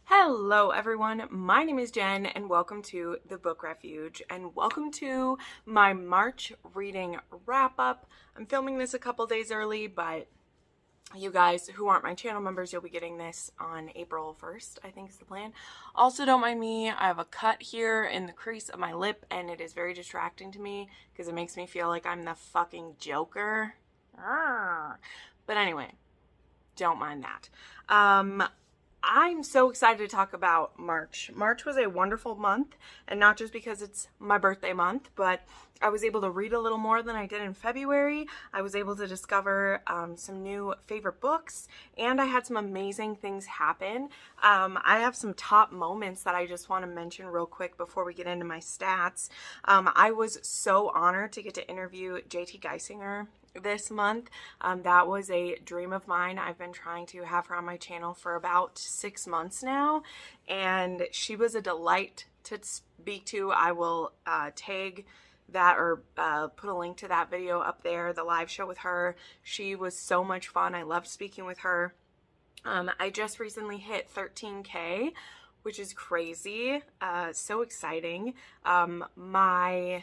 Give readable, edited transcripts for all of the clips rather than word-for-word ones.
Hello everyone, my name is Jen and welcome to the Book Refuge and welcome to my March reading wrap up. I'm filming this a couple days early, but you guys who aren't my channel members, you'll be getting this on April 1st, I think is the plan. Also, don't mind me, I have a cut here in the crease of my lip and it is very distracting to me because it makes me feel like I'm the fucking Joker. But anyway, don't mind that. I'm so excited to talk about March. March was a wonderful month, and not just because it's my birthday month, but I was able to read a little more than I did in February. I was able to discover some new favorite books, and I had some amazing things happen. I have some top moments that I just want to mention real quick before we get into my stats. I was so honored to get to interview JT Geisinger this month. That was a dream of mine. I've been trying to have her on my channel for about 6 months now, and she was a delight to speak to. I will tag that or put a link to that video up there, the live show with her. She was so much fun. I loved speaking with her. I just recently hit 13K, which is crazy. So exciting. My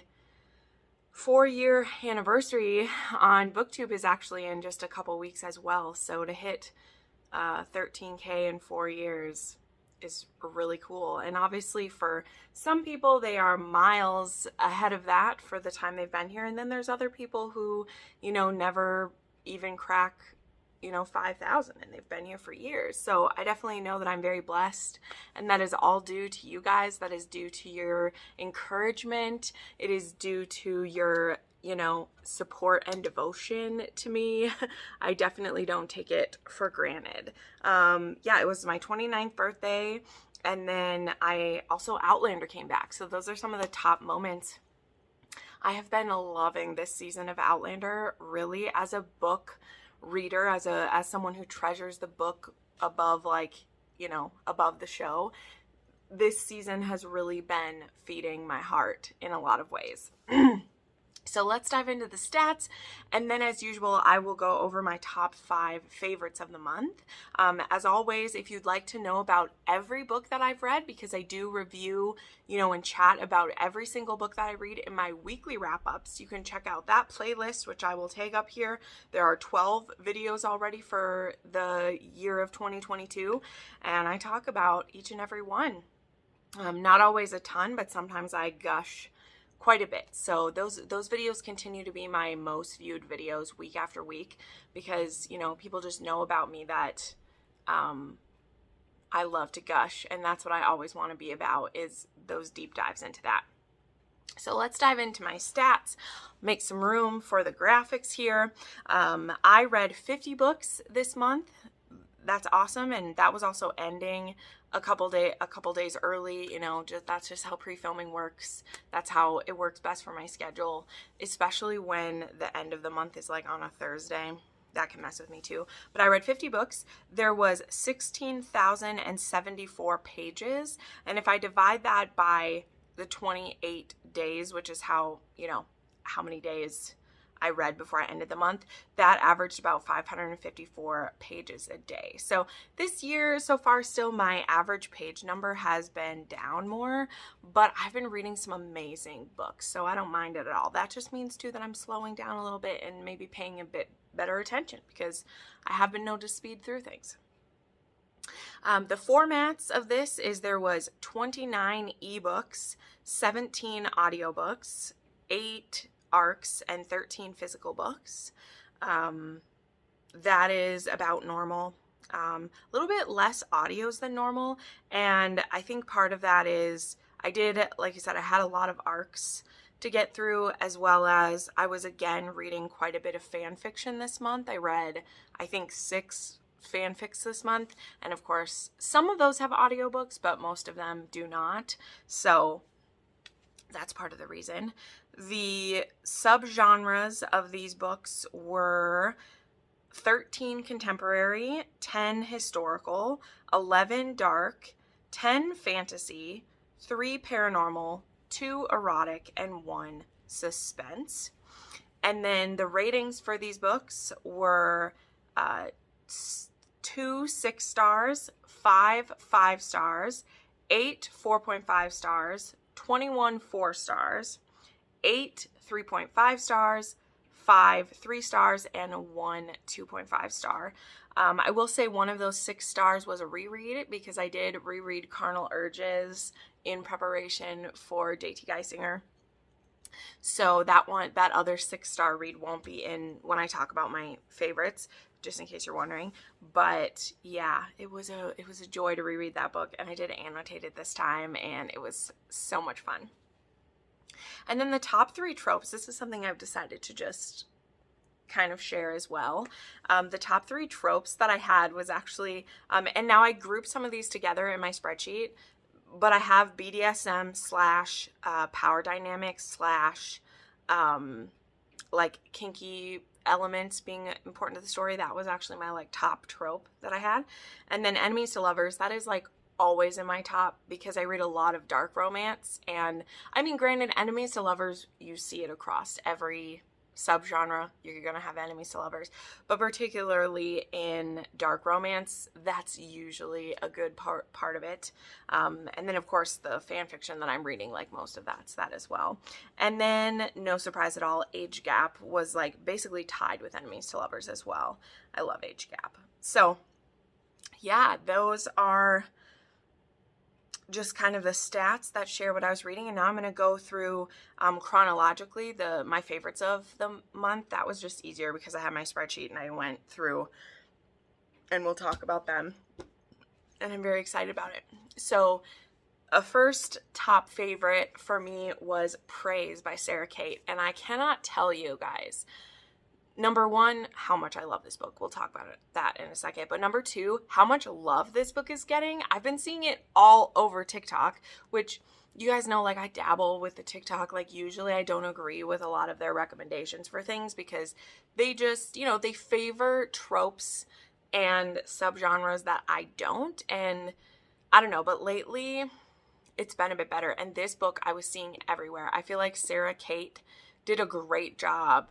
4-year anniversary on Booktube is actually in just a couple weeks as well. So to hit 13K in 4 years is really cool. And obviously for some people, they are miles ahead of that for the time they've been here. And then there's other people who, you know, never even crack 5,000 and they've been here for years. So I definitely know that I'm very blessed, and that is all due to you guys. That is due to your encouragement. It is due to your, support and devotion to me. I definitely don't take it for granted. Yeah, it was my 29th birthday, and then Outlander came back. So those are some of the top moments. I have been loving this season of Outlander, really, as a book reader, as someone who treasures the book above above the show. This season has really been feeding my heart in a lot of ways. So let's dive into the stats, and then as usual I will go over my top 5 favorites of the month. As always, if you'd like to know about every book that I've read, because I do review and chat about every single book that I read in my weekly wrap-ups, you can check out that playlist, which I will tag up here. There are 12 videos already for the year of 2022, and I talk about each and every one. Not always a ton, but sometimes I gush quite a bit. So those videos continue to be my most viewed videos week after week, because people just know about me that I love to gush, and that's what I always want to be about, is those deep dives into that. So let's dive into my stats, make some room for the graphics here. I read 50 books this month. That's awesome, and that was also ending a couple days early. That's just how pre-filming works. That's how it works best for my schedule, especially when the end of the month is like on a Thursday. That can mess with me too. But I read 50 books. There was 16,074 pages, and if I divide that by the 28 days, which is how many days I read before I ended the month, that averaged about 554 pages a day. So this year so far, still my average page number has been down more, but I've been reading some amazing books, so I don't mind it at all. That just means too that I'm slowing down a little bit and maybe paying a bit better attention, because I have been known to speed through things. The formats of this is there was 29 ebooks, 17 audiobooks, 8 ARCs, and 13 physical books. That is about normal. A little bit less audios than normal, and I think part of that is I did, like I said, I had a lot of ARCs to get through, as well as I was again reading quite a bit of fan fiction this month. I read, I think, 6 fanfics this month, and of course some of those have audiobooks, but most of them do not, so that's part of the reason. The subgenres of these books were 13 contemporary, 10 historical, 11 dark, 10 fantasy, 3 paranormal, 2 erotic, and 1 suspense. And then the ratings for these books were 2 6 stars, 5 5 stars, 8 4.5 stars, 21 4 stars, 8 3.5 stars, 5 3 stars, and 1 2.5 star. I will say one of those 6 stars was a reread because I did reread Carnal Urges in preparation for JT Geisinger. So that other 6-star read won't be in when I talk about my favorites, just in case you're wondering. But yeah, it was a joy to reread that book, and I did annotate it this time, and it was so much fun. And then the top 3 tropes, this is something I've decided to just kind of share as well. The top 3 tropes that I had was actually, and now I grouped some of these together in my spreadsheet, but I have BDSM / power dynamics / like kinky elements being important to the story. That was actually my like top trope that I had. And then enemies to lovers, that is like always in my top because I read a lot of dark romance. And I mean, granted, enemies to lovers, you see it across every subgenre. You're gonna have enemies to lovers, but particularly in dark romance, that's usually a good part of it. And then of course the fan fiction that I'm reading, like most of that's that as well. And then no surprise at all, age gap was like basically tied with enemies to lovers as well. I love age gap. So yeah, those are just kind of the stats that share what I was reading. And now I'm going to go through chronologically my favorites of the month. That was just easier because I had my spreadsheet and I went through, and we'll talk about them. And I'm very excited about it. So a first top favorite for me was Praise by Sara Cate. And I cannot tell you guys, number 1, how much I love this book. We'll talk about that in a second. But number 2, how much love this book is getting. I've been seeing it all over TikTok, which you guys know, like I dabble with the TikTok. Like usually I don't agree with a lot of their recommendations for things because they just, you know, they favor tropes and subgenres that I don't. And I don't know, but lately it's been a bit better. And this book I was seeing everywhere. I feel like Sara Cate did a great job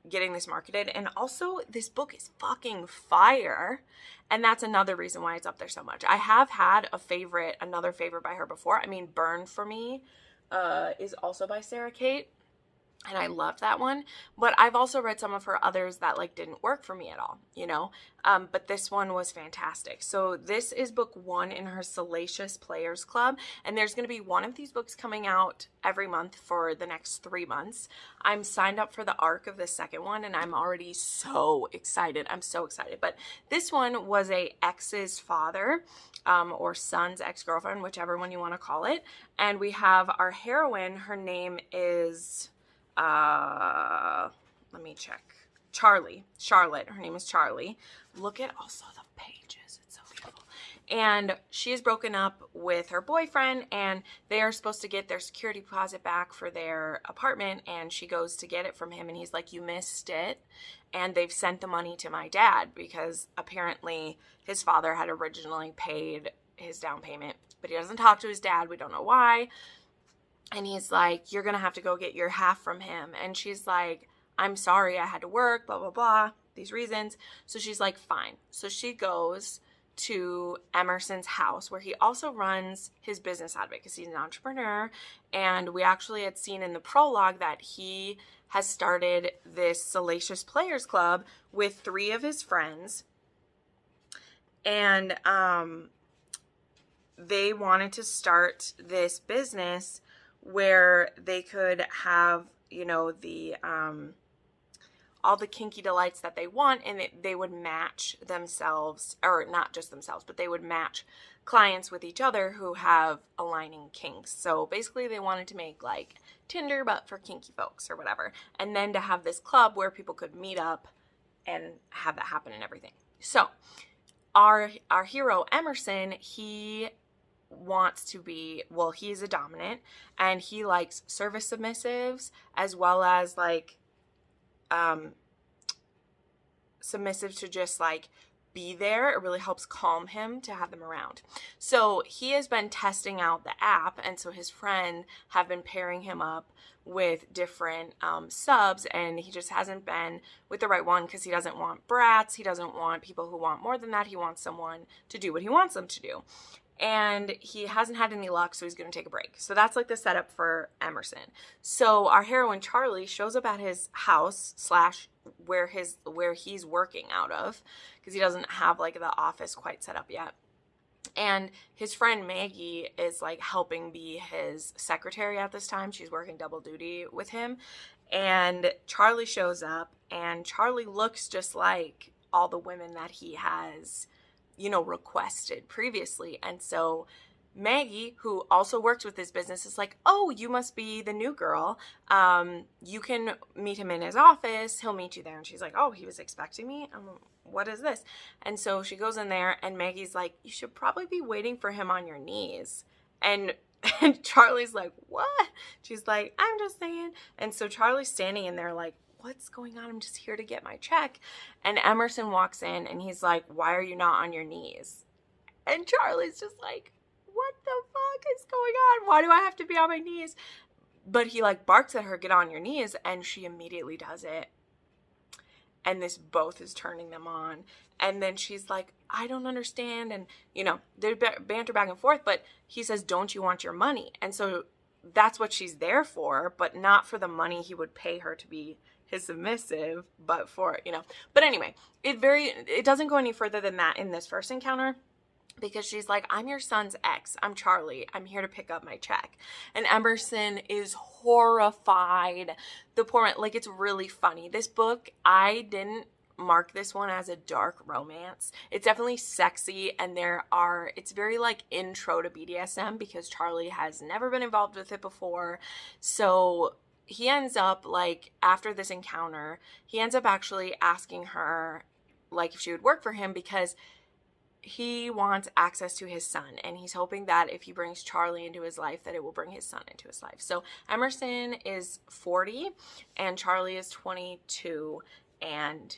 getting this marketed, and also this book is fucking fire, and that's another reason why it's up there so much. I have had another favorite by her before. I mean, Burn for Me is also by Sara Cate, and I loved that one, but I've also read some of her others that like didn't work for me at all, you know, but this one was fantastic. So this is book 1 in her Salacious Players Club, and there's going to be one of these books coming out every month for the next 3 months. I'm signed up for the arc of the second one, and I'm already so excited. I'm so excited. But this one was a ex's father, or son's ex-girlfriend, whichever one you want to call it, and we have our heroine. Her name is let me check. Charlotte. Her name is Charlie. Look at also the pages. It's so beautiful. And she is broken up with her boyfriend, and they are supposed to get their security deposit back for their apartment, and she goes to get it from him, and he's like, you missed it. And they've sent the money to my dad because apparently his father had originally paid his down payment, but he doesn't talk to his dad. We don't know why. And he's like, you're going to have to go get your half from him. And she's like, I'm sorry, I had to work, blah, blah, blah, these reasons. So she's like, fine. So she goes to Emerson's house, where he also runs his business out of it because he's an entrepreneur. And we actually had seen in the prologue that he has started this Salacious Players Club with 3 of his friends. And they wanted to start this business where they could have, you know, the all the kinky delights that they want, and they would match themselves, or not just themselves, but they would match clients with each other who have aligning kinks. So basically they wanted to make like Tinder but for kinky folks or whatever, and then to have this club where people could meet up and have that happen and everything. So our hero Emerson, he wants to be, well, he's a dominant, and he likes service submissives as well as like submissive to just like be there. It really helps calm him to have them around. So he has been testing out the app, and so his friend have been pairing him up with different subs, and he just hasn't been with the right one because he doesn't want brats. He doesn't want people who want more than that. He wants someone to do what he wants them to do. And he hasn't had any luck, so he's going to take a break. So that's like the setup for Emerson. So our heroine, Charlie, shows up at his house / where he's working out of, because he doesn't have like the office quite set up yet. And his friend Maggie is like helping be his secretary at this time. She's working double duty with him. And Charlie shows up, and Charlie looks just like all the women that he has, requested previously. And so Maggie, who also works with this business, is like, oh, you must be the new girl. You can meet him in his office. He'll meet you there. And she's like, oh, he was expecting me? What is this? And so she goes in there, and Maggie's like, you should probably be waiting for him on your knees. And Charlie's like, what? She's like, I'm just saying. And so Charlie's standing in there like, what's going on? I'm just here to get my check. And Emerson walks in, and he's like, why are you not on your knees? And Charlie's just like, what the fuck is going on? Why do I have to be on my knees? But he like barks at her, get on your knees, and she immediately does it. And this both is turning them on. And then she's like, I don't understand. And, they banter back and forth, but he says, don't you want your money? And so that's what she's there for, but not for the money he would pay her to be his submissive, but for, But anyway, it doesn't go any further than that in this first encounter. Because she's like, I'm your son's ex. I'm Charlie. I'm here to pick up my check. And Emerson is horrified. The poor man, like, it's really funny. This book, I didn't mark this one as a dark romance. It's definitely sexy, and it's very like intro to BDSM because Charlie has never been involved with it before. So he ends up like, after this encounter, he ends up actually asking her like if she would work for him because he wants access to his son, and he's hoping that if he brings Charlie into his life, that it will bring his son into his life. So Emerson is 40 and Charlie is 22, and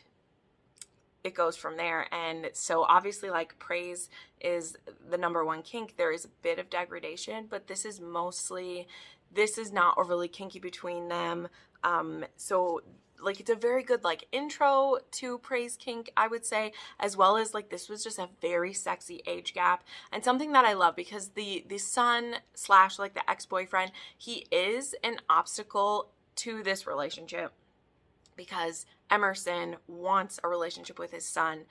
it goes from there. And so obviously, like, praise is the number one kink. There is a bit of degradation, but this is not overly kinky between them. So like, it's a very good like intro to praise kink, I would say, as well as like, this was just a very sexy age gap, and something that I love because the son / like the ex-boyfriend, he is an obstacle to this relationship because Emerson wants a relationship with his son,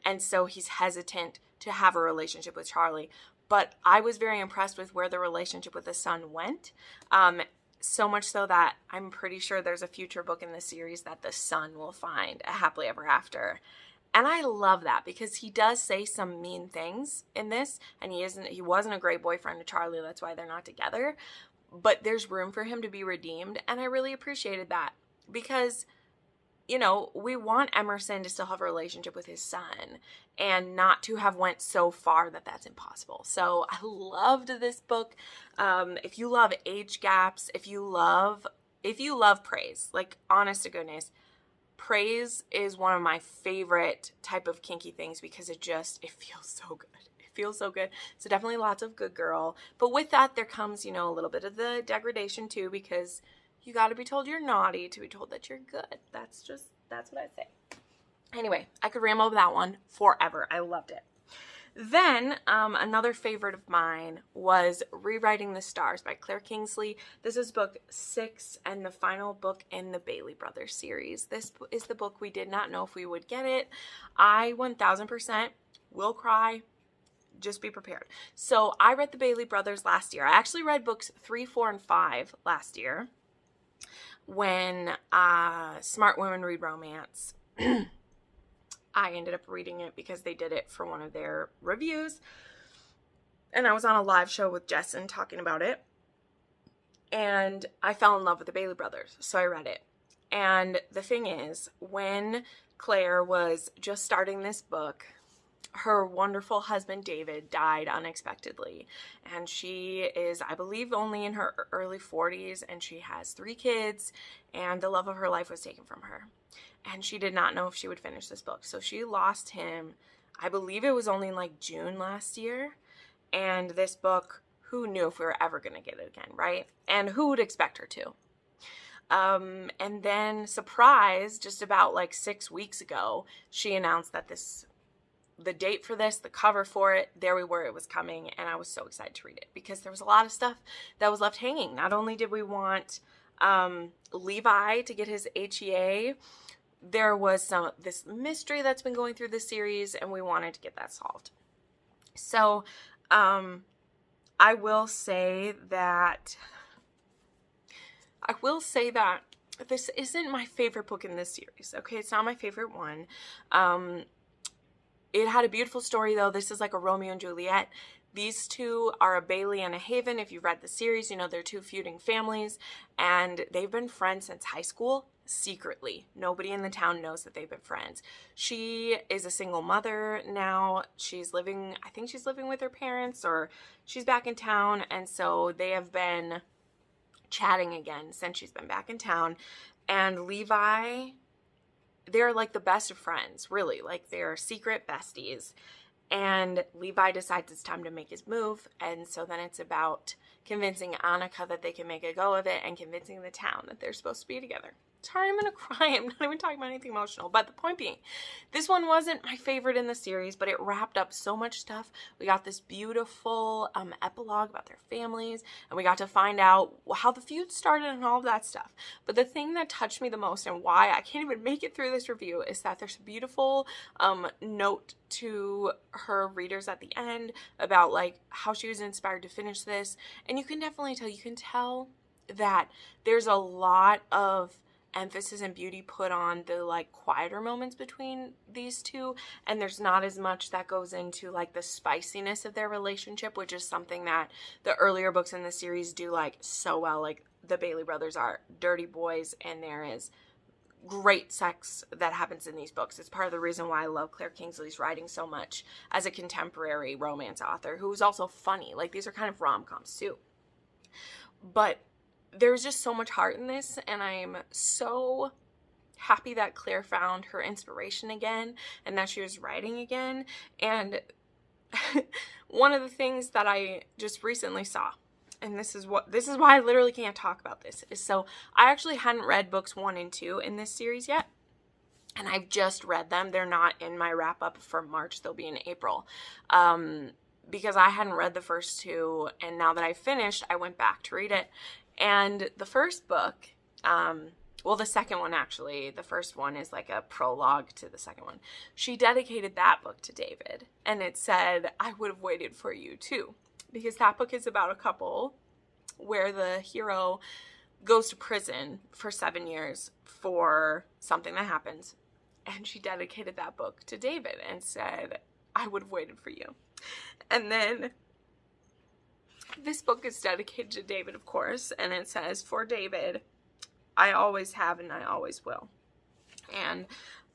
and so he's hesitant to have a relationship with Charlie. But I was very impressed with where the relationship with the son went. So much so that I'm pretty sure there's a future book in the series that the son will find a happily ever after. And I love that because he does say some mean things in this, and he wasn't a great boyfriend to Charlie. That's why they're not together. But there's room for him to be redeemed, and I really appreciated that because, we want Emerson to still have a relationship with his son and not to have went so far that that's impossible. So I loved this book. If you love age gaps, if you love praise, like, honest to goodness, praise is one of my favorite type of kinky things because it feels so good. It feels so good. So definitely lots of good girl. But with that, there comes, a little bit of the degradation too, because you got to be told you're naughty to be told that you're good. That's what I say. Anyway, I could ramble over that one forever. I loved it. Then another favorite of mine was Rewriting the Stars by Claire Kingsley. This is book 6 and the final book in the Bailey Brothers series. This is the book we did not know if we would get it. I 1000% will cry. Just be prepared. So I read the Bailey Brothers last year. I actually read books 3, 4, and 5 last year when Smart Women Read Romance. I ended up reading it because they did it for one of their reviews. And I was on a live show with Jess and talking about it. And I fell in love with the Bailey Brothers. So I read it. And the thing is, when Claire was just starting this book, her wonderful husband, David, died unexpectedly. And she is, I believe, only in her early 40s. And she has 3 kids. And the love of her life was taken from her. And she did not know if she would finish this book. So she lost him, I believe it was only in like June last year. And this book, who knew if we were ever going to get it again, right? And who would expect her to? And then, surprise, just about like 6 weeks ago, she announced that the date for this, the cover for it, there we were, it was coming, and I was so excited to read it because there was a lot of stuff that was left hanging. Not only did we want Levi to get his HEA, there was this mystery that's been going through this series, and we wanted to get that solved. So, I will say that this isn't my favorite book in this series, okay? It's not my favorite one. It had a beautiful story, though. This is like a Romeo and Juliet. These two are a Bailey and a Haven. If you've read the series, you know they're two feuding families, and they've been friends since high school, secretly. Nobody in the town knows that they've been friends. She is a single mother now. I think she's living with her parents, or she's back in town, and so they have been chatting again since she's been back in town. And Levi, they're like the best of friends, really. Like, they're secret besties. And Levi decides it's time to make his move, and so then it's about convincing Annika that they can make a go of it and convincing the town that they're supposed to be together. Sorry, I'm going to cry. I'm not even talking about anything emotional. But the point being, this one wasn't my favorite in the series, but it wrapped up so much stuff. We got this beautiful epilogue about their families, and we got to find out how the feud started and all of that stuff. But the thing that touched me the most, and why I can't even make it through this review, is that there's a beautiful note to her readers at the end about like how she was inspired to finish this. And you can definitely tell that there's a lot of emphasis and beauty put on the like quieter moments between these two, and there's not as much that goes into like the spiciness of their relationship, which is something that the earlier books in the series do like so well. Like, the Bailey brothers are dirty boys, and there is great sex that happens in these books. It's part of the reason why I love Claire Kingsley's writing so much as a contemporary romance author who's also funny. Like, these are kind of rom-coms too. But there's just so much heart in this, and I'm so happy that Claire found her inspiration again and that she was writing again. And one of the things that I just recently saw, and this is why I literally can't talk about this, is so I actually hadn't read books 1 and 2 in this series yet, and I've just read them. They're not in my wrap-up for March. They'll be in April. Because I hadn't read the first 2, and now that I finished, I went back to read it. And the first book, well, the second one actually, the first one is like a prologue to the second one. She dedicated that book to David, and it said, "I would have waited for you too," because that book is about a couple where the hero goes to prison for 7 years for something that happens. And she dedicated that book to David and said, "I would have waited for you." And then this book is dedicated to David, of course, and it says, "For David, I always have and I always will." And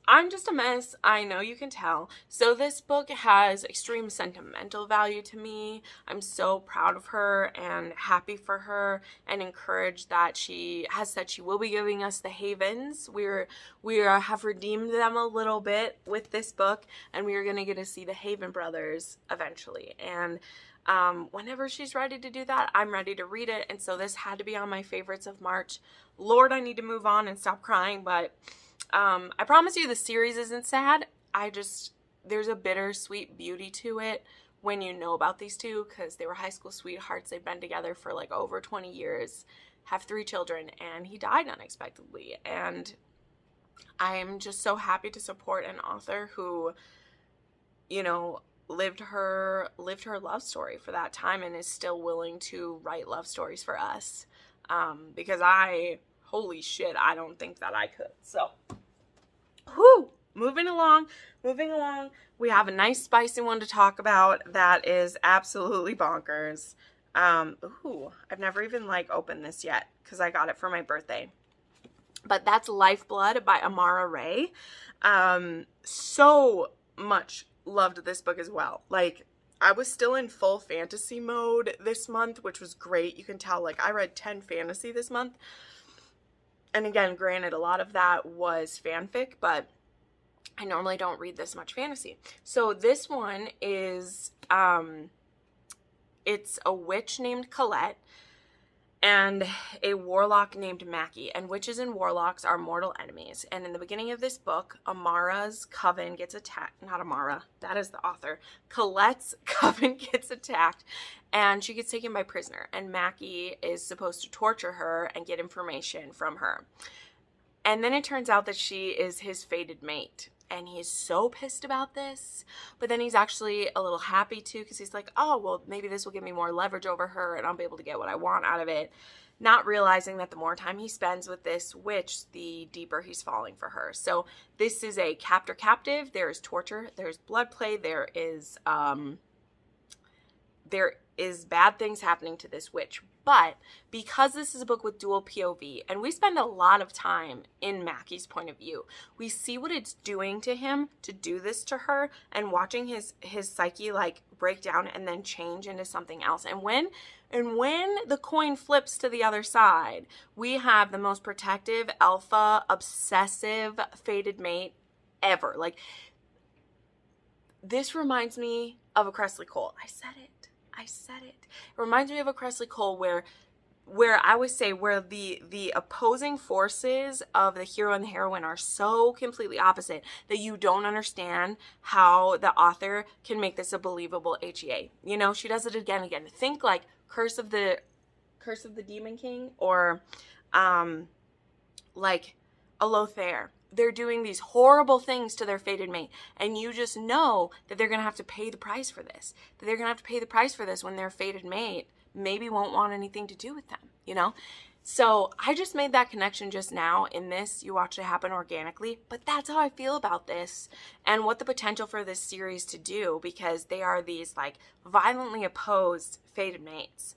I'm just a mess. I know you can tell. So this book has extreme sentimental value to me. I'm so proud of her and happy for her, and encouraged that she has said she will be giving us the Havens. We have redeemed them a little bit with this book, and we are going to get to see the Haven brothers eventually. And whenever she's ready to do that, I'm ready to read it. And so this had to be on my favorites of March. Lord, I need to move on and stop crying, but I promise you the series isn't sad. There's a bittersweet beauty to it when you know about these two, because they were high school sweethearts. They've been together for like over 20 years, have 3 children, and he died unexpectedly. And I'm just so happy to support an author who, you know, lived her love story for that time and is still willing to write love stories for us. Because holy shit, I don't think that I could. So, moving along. We have a nice spicy one to talk about that is absolutely bonkers. I've never even opened this yet because I got it for my birthday. But that's Lifeblood by Amara Rae. So much loved this book as well. I was still in full fantasy mode this month, which was great. You can tell, I read 10 fantasy this month. And again, granted, a lot of that was fanfic, but I normally don't read this much fantasy. So this one is, it's a witch named Cate and a warlock named Mackie. And witches and warlocks are mortal enemies. And in the beginning of this book, Amara's coven gets attacked. Not Amara, that is the author. Colette's coven gets attacked and she gets taken by prisoner. And Mackie is supposed to torture her and get information from her. And then it turns out that she is his fated mate. And he's so pissed about this, but then he's actually a little happy too, because he's like, oh, well, maybe this will give me more leverage over her and I'll be able to get what I want out of it. Not realizing that the more time he spends with this witch, the deeper he's falling for her. So this is a captor-captive. There is torture. There's blood play. There is bad things happening to this witch. But because this is a book with dual POV, and we spend a lot of time in Mackie's point of view, we see what it's doing to him to do this to her, and watching his psyche like break down and then change into something else. And when the coin flips to the other side, we have the most protective, alpha, obsessive, fated mate ever. Like, this reminds me of a Cressley Cole. I said it. It reminds me of a Cressley Cole where I would say where the opposing forces of the hero and the heroine are so completely opposite that you don't understand how the author can make this a believable HEA. You know, she does it again and again. Think like Curse of the Demon King, or like a Lothair. They're doing these horrible things to their fated mate, and you just know that they're going to have to pay the price for this. That they're going to have to pay the price for this when their fated mate maybe won't want anything to do with them, you know? So I just made that connection just now in this. You watch it happen organically, but that's how I feel about this and what the potential for this series to do, because they are these like violently opposed fated mates,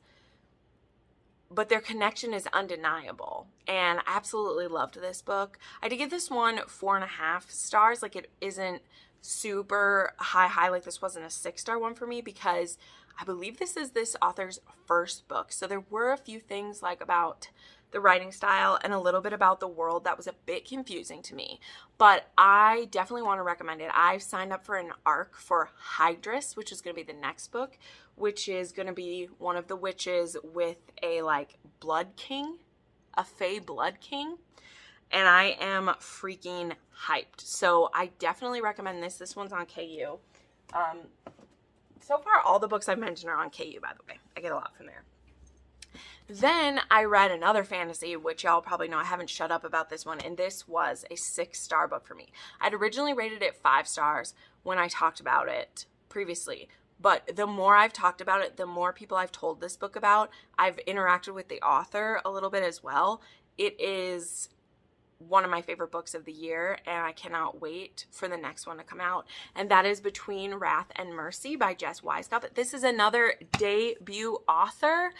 but their connection is undeniable. And I absolutely loved this book. I did give this one 4.5 stars. Like, it isn't super high. Like, this wasn't a 6-star one for me, because I believe this is this author's first book. So there were a few things like about the writing style and a little bit about the world that was a bit confusing to me. But I definitely want to recommend it. I've signed up for an arc for Hydrus, which is going to be the next book, which is going to be one of the witches with a like blood king, a fae blood king. And I am freaking hyped. So I definitely recommend this. This one's on KU. So far, all the books I've mentioned are on KU, by the way. I get a lot from there. Then I read another fantasy, which y'all probably know I haven't shut up about this one, and this was a 6-star book for me. I'd originally rated it 5 stars when I talked about it previously, but the more I've talked about it, the more people I've told this book about. I've interacted with the author a little bit as well. It is one of my favorite books of the year, and I cannot wait for the next one to come out, and that is Between Wrath and Mercy by Jess Wisecup. This is another debut author.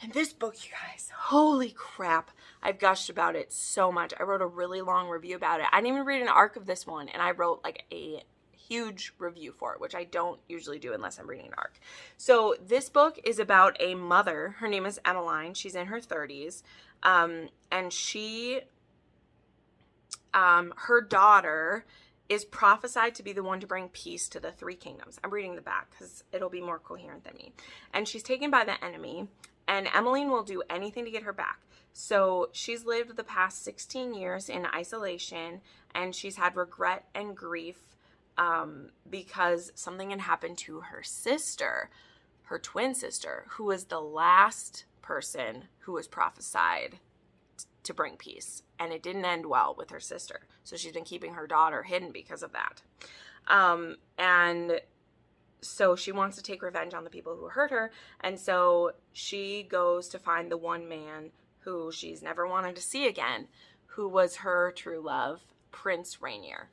And this book, you guys, holy crap, I've gushed about it so much. I wrote a really long review about it. I didn't even read an arc of this one, and I wrote like a huge review for it, which I don't usually do unless I'm reading an arc. So this book is about a mother. Her name is Emmeline. She's in her 30s, and she, her daughter is prophesied to be the one to bring peace to the 3 kingdoms. I'm reading the back because it'll be more coherent than me. And she's taken by the enemy, and Emmeline will do anything to get her back. So she's lived the past 16 years in isolation, and she's had regret and grief because something had happened to her sister, her twin sister, who was the last person who was prophesied to bring peace. And it didn't end well with her sister. So she's been keeping her daughter hidden because of that. And so she wants to take revenge on the people who hurt her. And so she goes to find the one man who she's never wanted to see again, who was her true love, Prince Rainier.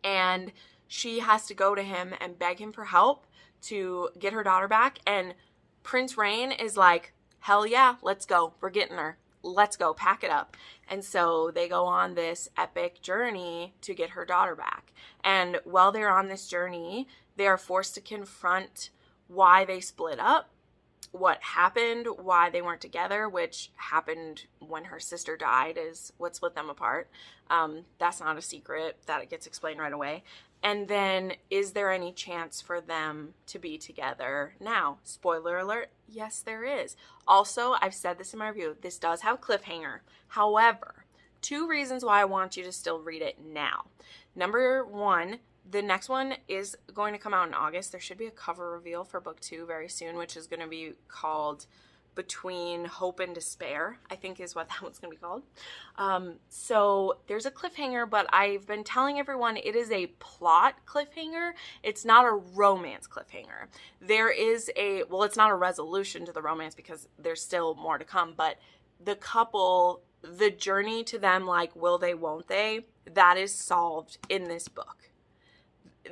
And she has to go to him and beg him for help to get her daughter back. And Prince Rain is like, hell yeah, let's go. We're getting her. Let's go, pack it up. And so they go on this epic journey to get her daughter back. And while they're on this journey, they are forced to confront why they split up what happened, why they weren't together, which happened when her sister died, is what split them apart. That's not a secret. That gets explained right away. And then, is there any chance for them to be together now? Spoiler alert, yes, there is. Also, I've said this in my review, this does have a cliffhanger. However, 2 reasons why I want you to still read it now. Number 1, the next one is going to come out in August. There should be a cover reveal for book 2 very soon, which is going to be called Between Hope and Despair, I think is what that one's going to be called. So there's a cliffhanger, but I've been telling everyone it is a plot cliffhanger. It's not a romance cliffhanger. There is it's not a resolution to the romance because there's still more to come, but the couple, the journey to them, like, will they, won't they, that is solved in this book.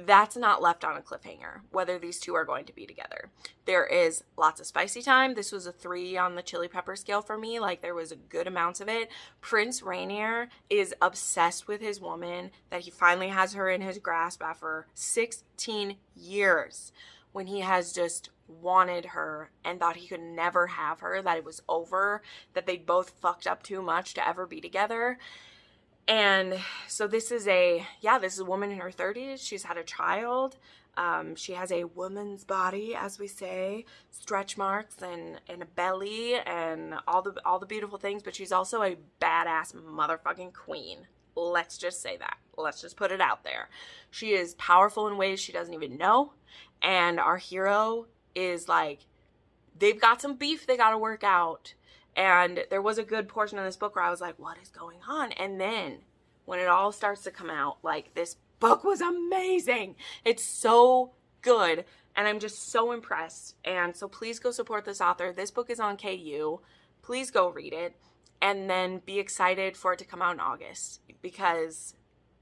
That's not left on a cliffhanger, whether these 2 are going to be together. There is lots of spicy time. This was a 3 on the chili pepper scale for me. Like, there was a good amount of it. Prince Rainier is obsessed with his woman, that he finally has her in his grasp after 16 years, when he has just wanted her and thought he could never have her, that it was over, that they both fucked up too much to ever be together. And so this is a woman in her 30s. She's had a child. She has a woman's body, as we say, stretch marks and a belly and all the beautiful things, but she's also a badass motherfucking queen. Let's just say that. Let's just put it out there. She is powerful in ways she doesn't even know. And our hero is like, they've got some beef they got to work out. And there was a good portion of this book where I was like, what is going on? And then when it all starts to come out, like, this book was amazing. It's so good. And I'm just so impressed. And so please go support this author. This book is on KU. Please go read it. And then be excited for it to come out in August. Because,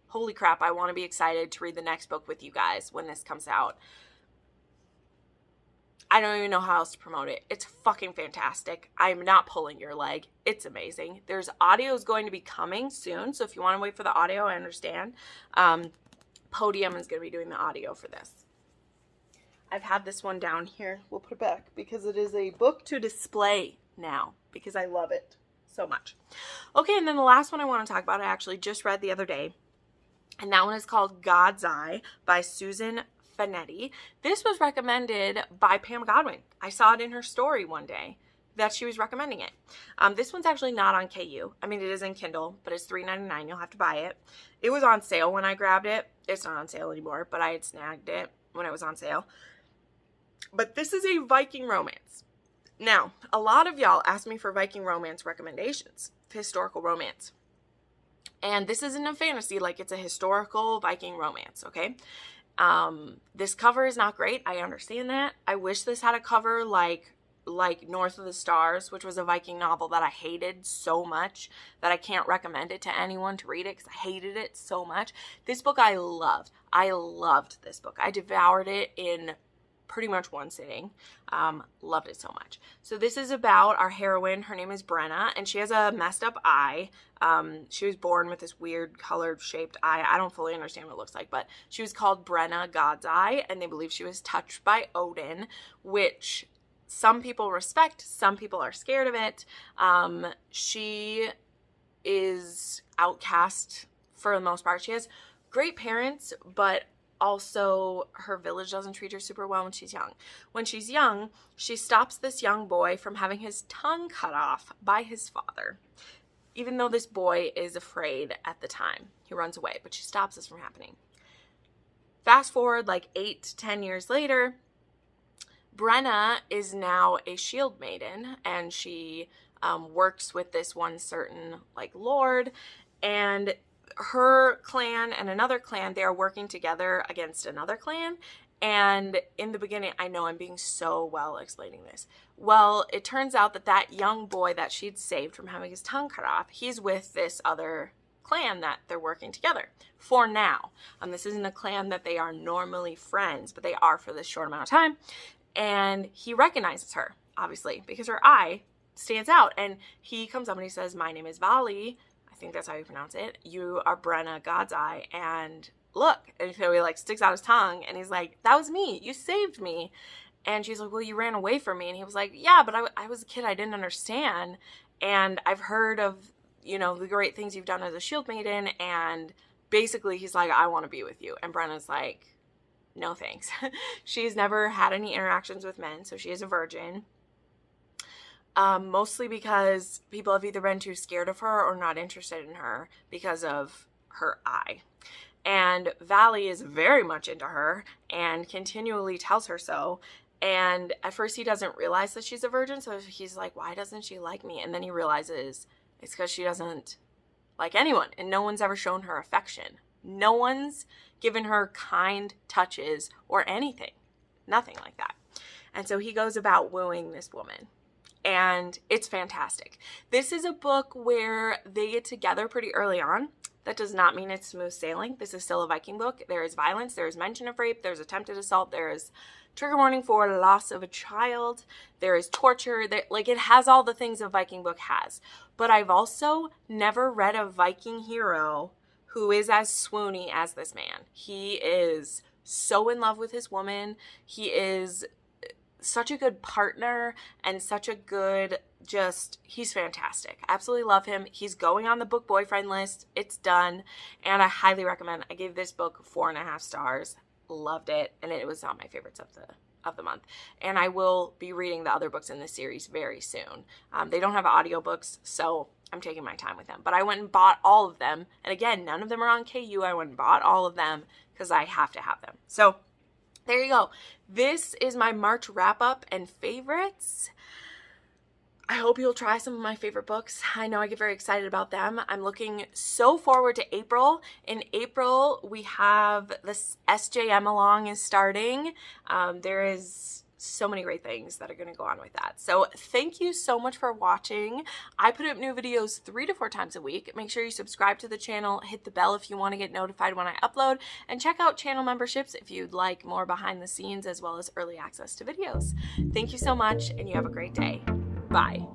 holy crap, I want to be excited to read the next book with you guys when this comes out. I don't even know how else to promote it. It's fucking fantastic. I'm not pulling your leg. It's amazing. There's audios going to be coming soon, so if you want to wait for the audio, I understand. Podium is going to be doing the audio for this. I've had this one down here. We'll put it back because it is a book to display now because I love it so much. Okay, and then the last one I want to talk about, I actually just read the other day, and that one is called God's Eye by Susan Fanetti. This was recommended by Pam Godwin. I saw it in her story one day that she was recommending it. This one's actually not on KU. I mean, it is in Kindle, but it's $3.99. You'll have to buy it. It was on sale when I grabbed it. It's not on sale anymore, but I had snagged it when it was on sale. But this is a Viking romance. Now, a lot of y'all asked me for Viking romance recommendations, historical romance. And this isn't a fantasy, like, it's a historical Viking romance, okay? This cover is not great. I understand that. I wish this had a cover like North of the Stars, which was a Viking novel that I hated so much that I can't recommend it to anyone to read it because I hated it so much. This book I loved. I loved this book. I devoured it in pretty much one sitting. Loved it so much. So this is about our heroine. Her name is Brenna, and she has a messed up eye. She was born with this weird colored shaped eye. I don't fully understand what it looks like, but she was called Brenna, God's Eye, and they believe she was touched by Odin, which some people respect, some people are scared of it. She is outcast for the most part. She has great parents, but also her village doesn't treat her super well when she's young. When she's young, she stops this young boy from having his tongue cut off by his father. Even though this boy is afraid at the time. He runs away, but she stops this from happening. Fast forward like 8 to 10 years later, Brenna is now a shield maiden, and she works with this one certain like lord, and her clan and another clan, they are working together against another clan. And in the beginning, I know I'm being so well explaining this. Well, it turns out that that young boy that she'd saved from having his tongue cut off, he's with this other clan that they're working together for now. This isn't a clan that they are normally friends, but they are for this short amount of time. And he recognizes her, obviously, because her eye stands out. And he comes up and he says, "My name is Vali." I think that's how you pronounce it. "You are Brenna, God's Eye, and look." And so he like sticks out his tongue and he's like, "That was me. You saved me." And she's like, well, you ran away from me. And he was like, yeah, but I was a kid. I didn't understand. And I've heard of, you know, the great things you've done as a shield maiden. And basically he's like, I want to be with you. And Brenna's like, no thanks. She's never had any interactions with men, so she is a virgin. Mostly because people have either been too scared of her or not interested in her because of her eye. And Valley is very much into her and continually tells her so. And at first he doesn't realize that she's a virgin, so he's like, why doesn't she like me? And then he realizes it's because she doesn't like anyone, and no one's ever shown her affection. No one's given her kind touches or anything. Nothing like that. And so he goes about wooing this woman. And it's fantastic. This is a book where they get together pretty early on. That does not mean it's smooth sailing. This is still a Viking book. There is violence. There is mention of rape. There's attempted assault. There is trigger warning for loss of a child. There is torture. Like, it has all the things a Viking book has. But I've also never read a Viking hero who is as swoony as this man. He is so in love with his woman. He is such a good partner and such a good, he's fantastic. Absolutely love him. He's going on the book boyfriend list. It's done. And I highly recommend. I gave this book 4.5 stars. Loved it. And it was on my favorites of the month. And I will be reading the other books in this series very soon. They don't have audiobooks, so I'm taking my time with them. But I went and bought all of them. And again, none of them are on KU. I went and bought all of them because I have to have them. So there you go. This is my March wrap-up and favorites. I hope you'll try some of my favorite books. I know I get very excited about them. I'm looking so forward to April. In April, we have this SJM Along is starting. There is so many great things that are going to go on with that. So thank you so much for watching. I put up new videos 3 to 4 times a week. Make sure you subscribe to the channel, hit the bell if you want to get notified when I upload, and check out channel memberships if you'd like more behind the scenes as well as early access to videos. Thank you so much, and you have a great day. Bye.